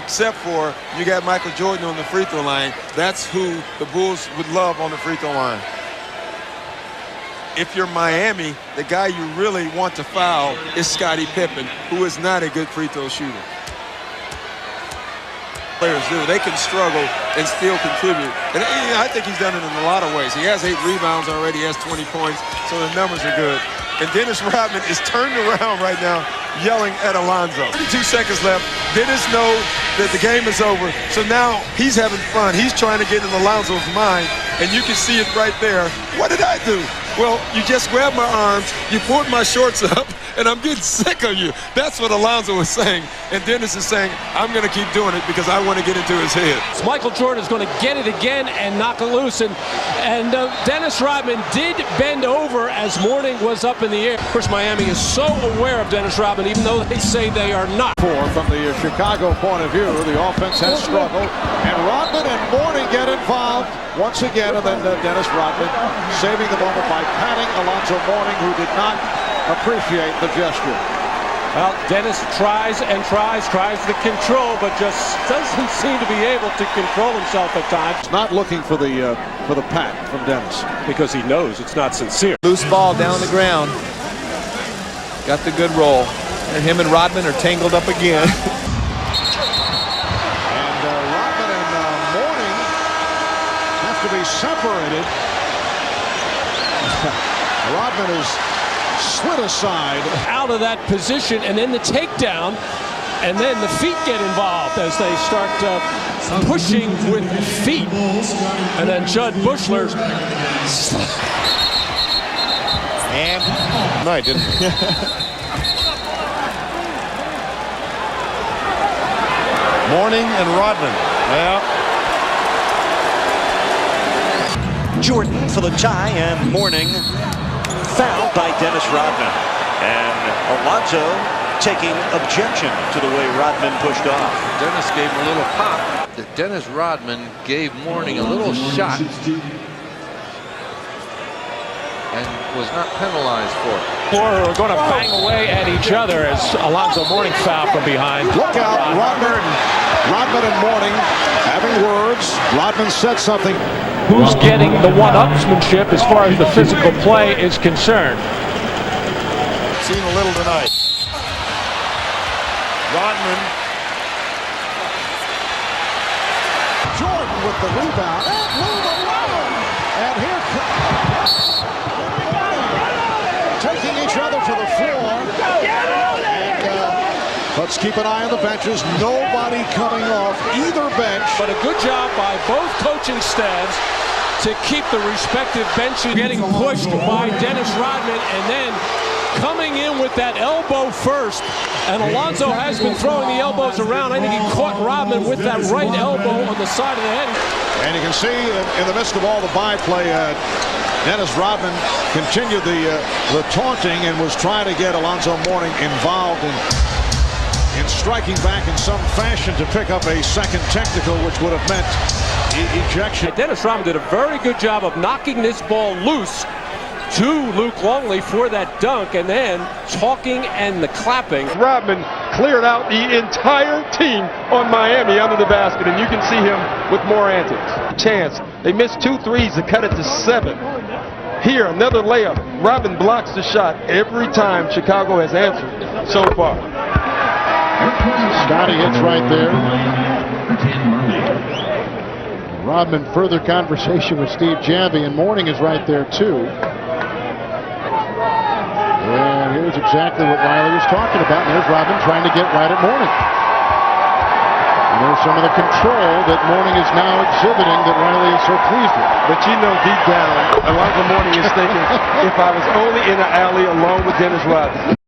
except for you got Michael Jordan on the free throw line. That's who the Bulls would love on the free throw line. If you're Miami, the guy you really want to foul is Scottie Pippen, who is not a good free throw shooter. Players do. They can struggle and still contribute. And I think he's done it in a lot of ways. He has 8 rebounds already. He has 20 points, so the numbers are good. And Dennis Rodman is turned around right now yelling at Alonzo. 32 seconds left. Dennis knows that the game is over, so now he's having fun. He's trying to get in Alonzo's mind, and you can see it right there. What did I do? Well, you just grabbed my arms, you pulled my shorts up, and I'm getting sick of you. That's what Alonzo was saying. And Dennis is saying, I'm going to keep doing it because I want to get into his head. Michael Jordan is going to get it again and knock it loose. And Dennis Rodman did bend over as Mourning was up in the air. Of course, Miami is so aware of Dennis Rodman, even though they say they are not. From the Chicago point of view, the offense has struggled. And Rodman and Mourning get involved once again. And then Dennis Rodman saving the moment by patting Alonzo Mourning, who did not appreciate the gesture. Well, Dennis tries to control, but just doesn't seem to be able to control himself at times. Not looking for the pat from Dennis because he knows it's not sincere. Loose ball down on the ground. Got the good roll. And him and Rodman are tangled up again. And Rodman and Mourning have to be separated. Rodman is slid aside. Out of that position, and then the takedown, and then the feet get involved as they start pushing with feet. And then Judd Bushler's. And no, I didn't. Mourning and Rodman. Well. Jordan for the tie, and Mourning fouled by Dennis Rodman. And Alonzo taking objection to the way Rodman pushed off. Dennis gave him a little pop. Dennis Rodman gave Mourning a little shot and was not penalized for it. Four are going to bang away at each other as Alonzo Mourning fouled from behind. Look out, Rodman and Mourning having words. Rodman said something. Who's getting the one-upsmanship as far as the physical play is concerned? Seen a little tonight. Rodman. Jordan with the rebound. And move around. And here comes. Taking each other to the floor. And let's keep an eye on the benches. Nobody coming off either bench. But a good job by both coaching staffs to keep the respective benches getting pushed by Dennis Rodman, and then coming in with that elbow first. And Alonzo has been throwing the elbows around. I think he caught Rodman with that right elbow on the side of the head. And you can see in the midst of all the byplay, Dennis Rodman continued the taunting and was trying to get Alonzo Mourning involved in striking back in some fashion to pick up a second technical, which would have meant ejection. Dennis Rodman did a very good job of knocking this ball loose to Luke Longley for that dunk, and then talking and the clapping. Rodman cleared out the entire team on Miami under the basket, and you can see him with more antics. Chance. They missed 2 threes to cut it to 7. Here, another layup. Rodman blocks the shot every time Chicago has answered so far. Scotty hits right there. Rodman further conversation with Steve Janvey, and Mourning is right there too. And here's exactly what Riley was talking about. And there's Rodman trying to get right at Mourning. And there's some of the control that Mourning is now exhibiting that Riley is so pleased with. But you know deep down, Alonzo Mourning is thinking, if I was only in the alley alone with Dennis Rodman.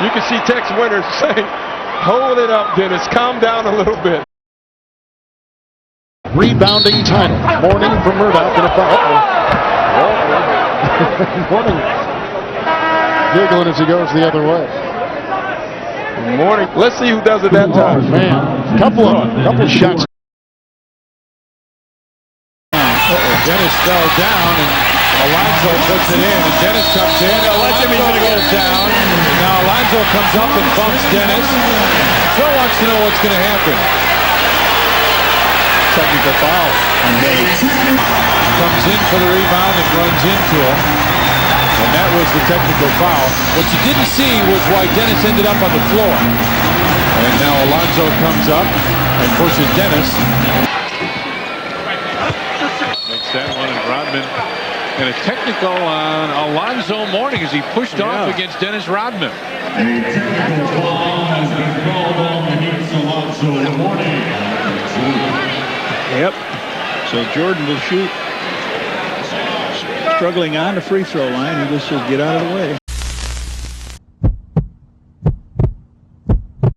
You can see Tex Winters saying, hold it up, Dennis. Calm down a little bit. Rebounding title. Mourning from Murdoch. Mourning giggling as he goes the other way. Mourning. Let's see who does it that time. Man, couple shots. Dennis fell down and Alonso puts it in, and Dennis comes in. Alonso goes down. Now Alonso comes up and bumps Dennis. Phil wants to know what's going to happen. Technical foul. Comes in for the rebound and runs into him. And that was the technical foul. What you didn't see was why Dennis ended up on the floor. And now Alonso comes up and pushes Dennis. Makes that one, and Rodman. And a technical on Alonzo Mourning as he pushed off against Dennis Rodman. A technical foul has been called on against Alonzo Mourning. Yep. So Jordan will shoot. Struggling on the free throw line. He just says, get out of the way.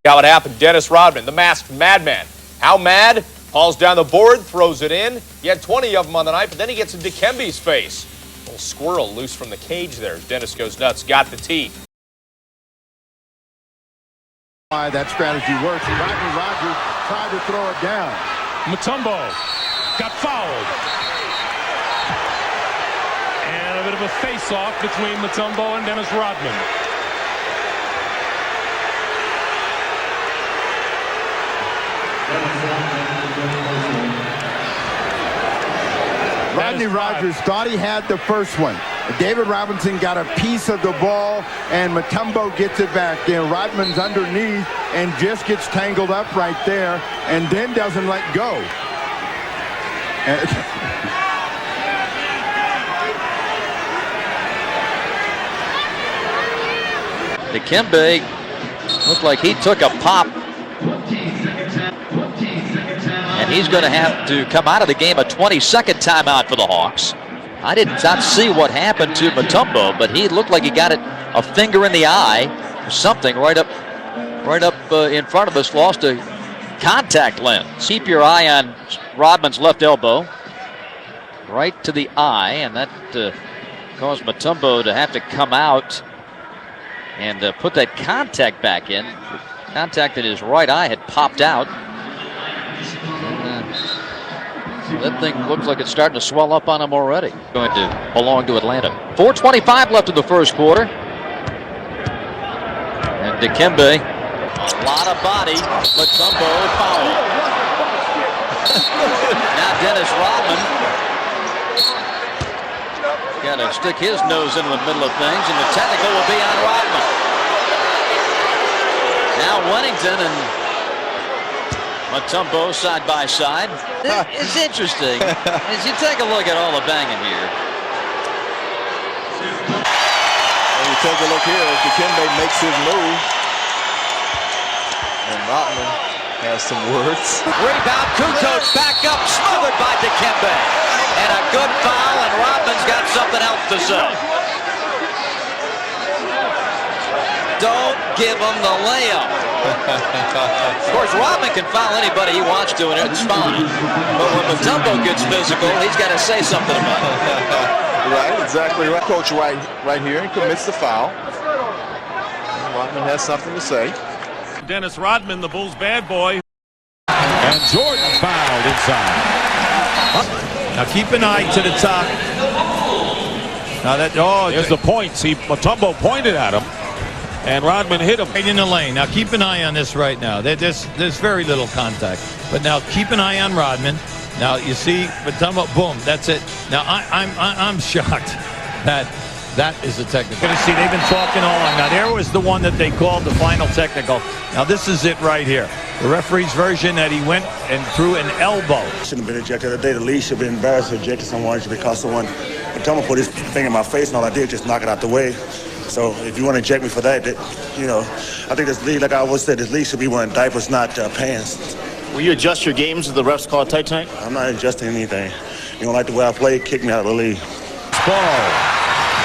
How it happened. Dennis Rodman, the masked madman. How mad? Hauls down the board, throws it in. He had 20 of them on the night, but then he gets in Dikembe's face. A little squirrel loose from the cage there. Dennis goes nuts. Got the tee. Why that strategy works. Rodney Rogers tried to throw it down. Mutombo got fouled. And a bit of a face-off between Mutombo and Dennis Rodman. Rodney Rogers thought he had the first one. David Robinson got a piece of the ball, and Mutombo gets it back. Then Rodman's underneath and just gets tangled up right there, and then doesn't let go. Dikembe looked like he took a pop. And he's going to have to come out of the game, a 22nd timeout for the Hawks. I did not see what happened to Mutombo, but he looked like he got a finger in the eye or something right up in front of us, lost a contact lens. Keep your eye on Rodman's left elbow, right to the eye, and that caused Mutombo to have to come out and put that contact back in. The contact in his right eye had popped out. That thing looks like it's starting to swell up on him already. Going to belong to Atlanta. 4:25 left in the first quarter. And Dikembe, a lot of body. Mutombo foul. Now Dennis Rodman got to stick his nose into the middle of things, and the technical will be on Rodman. Now Wennington and Mutombo side by side. It's interesting as you take a look at all the banging here. When you take a look here, Dikembe makes his move, and Rodman has some words. Rebound, Kukoc back up, smothered by Dikembe, and a good foul, and Rodman's got something else to say. Don't give him the layup. Of course, Rodman can foul anybody he wants to, and it's fine. But when Mutombo gets physical, he's got to say something about it. Right, exactly right. Coach right here, and commits the foul. And Rodman has something to say. Dennis Rodman, the Bulls' bad boy. And Jordan fouled inside. Now keep an eye to the top. Now there's the points. Mutombo pointed at him, and Rodman hit him. Right in the lane. Now keep an eye on this right now. There's very little contact. But now keep an eye on Rodman. Now you see Mutombo, boom, that's it. Now I'm shocked that is a technical. You're gonna see they've been talking all along. Now there was the one that they called the final technical. Now this is it right here. The referee's version that he went and threw an elbow. Shouldn't have been ejected. The day the league should have been embarrassed to eject someone because someone Mutombo put his finger in my face, and all I did was just knock it out the way. So if you want to eject me for that, you know, I think this league, like I always said, this league should be wearing diapers, not pants. Will you adjust your games if the refs call it tight tonight? I'm not adjusting anything. You don't like the way I play, kick me out of the league. Ball.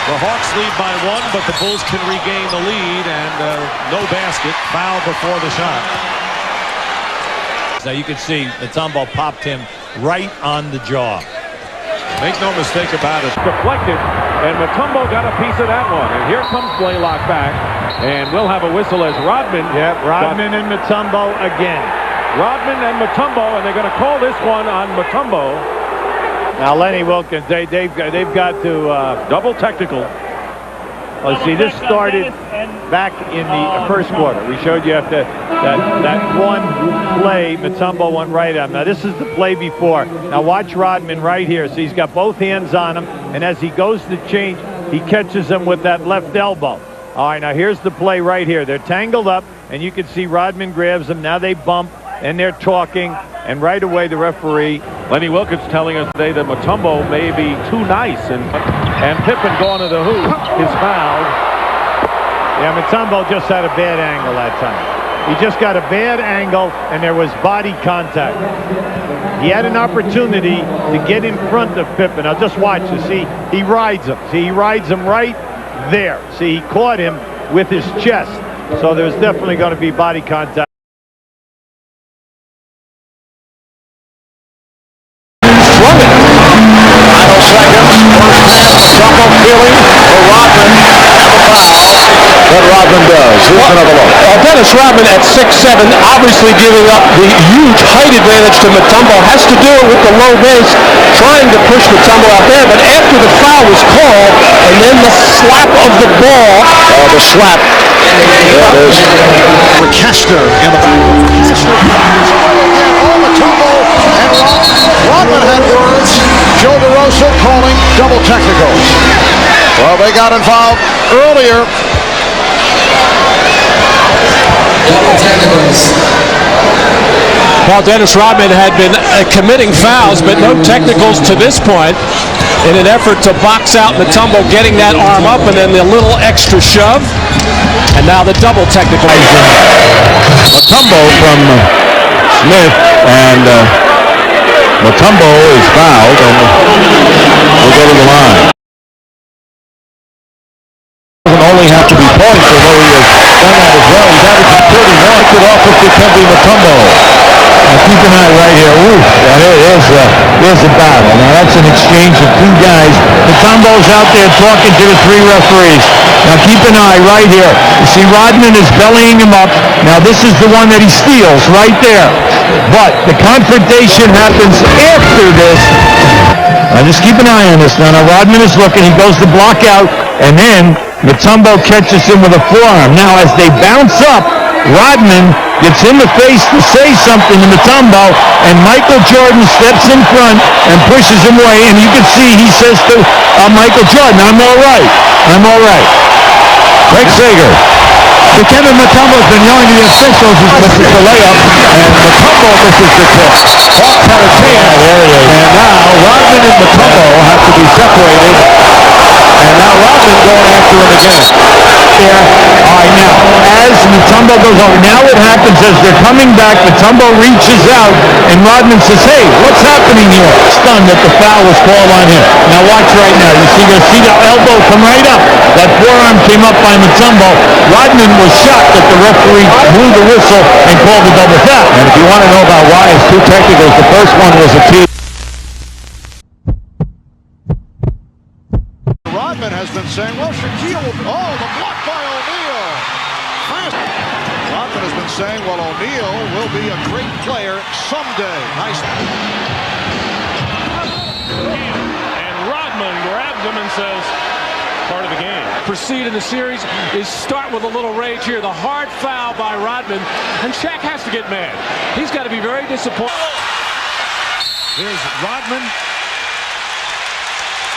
The Hawks lead by 1, but the Bulls can regain the lead, and no basket. Foul before the shot. Now you can see Mutombo popped him right on the jaw. Make no mistake about it. Deflected, and Mutombo got a piece of that one. And here comes Blaylock back. And we'll have a whistle as Rodman. Yep, Rodman and Mutombo again. Rodman and Mutombo, and they're going to call this one on Mutombo. Now Lenny Wilkins, they've got to double technical. Let's see, this started back in the first quarter. We showed you after that one play, Mutombo went right at him. Now this is the play before. Now watch Rodman right here. So he's got both hands on him, and as he goes to change, he catches him with that left elbow. All right, now here's the play right here. They're tangled up, and you can see Rodman grabs him. Now they bump, and they're talking, and right away the referee. Lenny Wilkins telling us today that Mutombo may be too nice, and Pippen going to the hoop is fouled. Yeah, Mutombo just had a bad angle that time. He just got a bad angle, and there was body contact. He had an opportunity to get in front of Pippen. Now just watch this. See, he rides him. See, he rides him right there. See, he caught him with his chest. So there's definitely going to be body contact. What Rodman does. Here's another look. Dennis Rodman at 6'7", obviously giving up the huge height advantage to Mutombo. Has to do it with the low base, trying to push Mutombo out there. But after the foul was called, and then the slap of the ball. The slap. There it is. Requester in the Mutombo and Rodman had words. Joe DeRosa calling double technicals. Well, they got involved earlier. Well, Dennis Rodman had been committing fouls, but no technicals to this point in an effort to box out Mutombo, getting that arm up, and then the little extra shove. And now the double technical. Mutombo from Smith, and Mutombo is fouled, and we'll go to the line. Doesn't only have to be points, although he has done that as well. He's averaging 31. It off with Dikembe Mutombo. Now keep an eye right here. Ooh, there's a battle. Now that's an exchange of two guys. Mutombo's out there talking to the three referees. Now keep an eye right here. You see Rodman is bellying him up. Now this is the one that he steals right there. But the confrontation happens after this. Now just keep an eye on this. Now Rodman is looking. He goes to block out, and then Mutombo catches him with a forearm. Now as they bounce up, Rodman gets in the face to say something to Mutombo, and Michael Jordan steps in front and pushes him away, and you can see he says to Michael Jordan, "I'm all right. I'm all right." Greg Sager. Dikembe Mutombo's been yelling to the officials. He misses the layup, and Mutombo misses the kick. Hawks had a chance, and now Rodman and Mutombo have to be separated, and now Rodman going after him again. There. All right, now, as Mutombo goes over, now what happens is they're coming back, Mutombo reaches out, and Rodman says, "Hey, what's happening here?" Stunned that the foul was called on him. Now watch right now. You see the elbow come right up. That forearm came up by Mutombo. Rodman was shocked that the referee blew the whistle and called the double foul. And if you want to know about why it's two technicals, the first one was a team. Rodman has been saying, well, Shaquille, the block by O'Neal. Rodman has been saying, well, O'Neal will be a great player someday. Nice. And Rodman grabs him and says, part of the game. Proceed in the series is start with a little rage here. The hard foul by Rodman, and Shaq has to get mad. He's got to be very disappointed. There's Rodman.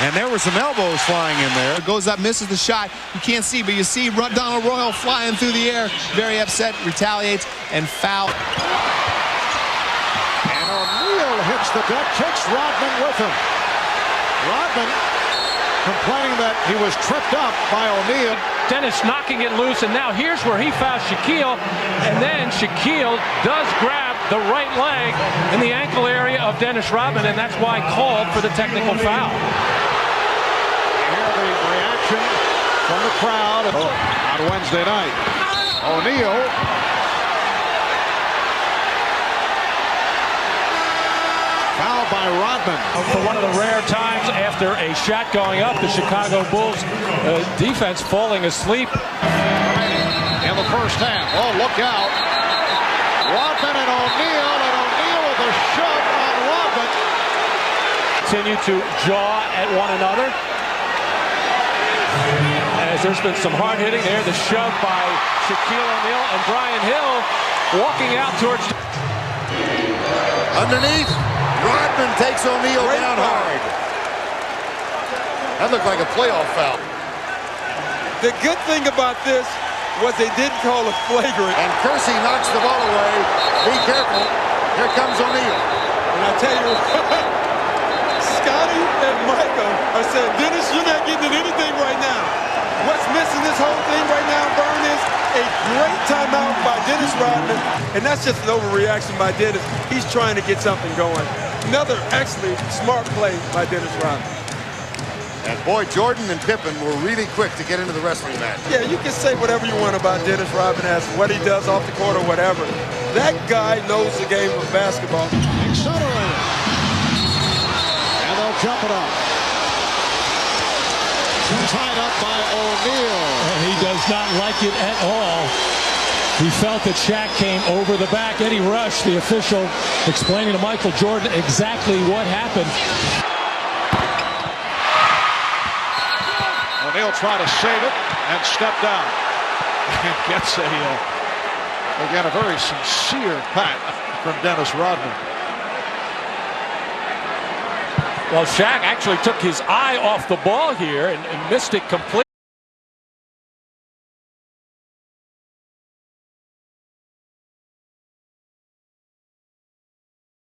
And there were some elbows flying in there. Goes up, misses the shot. You can't see, but you see Donald Royal flying through the air. Very upset, retaliates, and foul. And O'Neal hits the deck, takes Rodman with him. Rodman complaining that he was tripped up by O'Neal. Dennis knocking it loose, and now here's where he fouls Shaquille, and then Shaquille does grab the right leg in the ankle area of Dennis Rodman, and that's why called for the technical foul. Hear the reaction from the crowd on Wednesday night. O'Neal fouled by Rodman. For one of the rare times after a shot going up, the Chicago Bulls defense falling asleep. the first half. Oh, look out. Rodman and O'Neal with a shove on Rodman. Continue to jaw at one another. As there's been some hard hitting there, the shove by Shaquille O'Neal and Brian Hill walking out towards. Underneath, Rodman takes O'Neal down hard. That looked like a playoff foul. The good thing about this was they didn't call a flagrant. And Kersey knocks the ball away. Be careful. Here comes O'Neal. And I tell you what, Scotty and Michael are saying, Dennis, you're not getting at anything right now. What's missing this whole thing right now, Vern, is a great timeout by Dennis Rodman. And that's just an overreaction by Dennis. He's trying to get something going. Another actually smart play by Dennis Rodman. And boy, Jordan and Pippen were really quick to get into the wrestling match. Yeah, you can say whatever you want about Dennis Rodman as what he does off the court or whatever. That guy knows the game of basketball. Accelerated. And they'll jump it up. Tied up by O'Neal. And he does not like it at all. He felt that Shaq came over the back. Eddie Rush, the official, explaining to Michael Jordan exactly what happened. O'Neal tried to save it and stepped down. And gets again, a very sincere pat from Dennis Rodman. Well, Shaq actually took his eye off the ball here and missed it completely.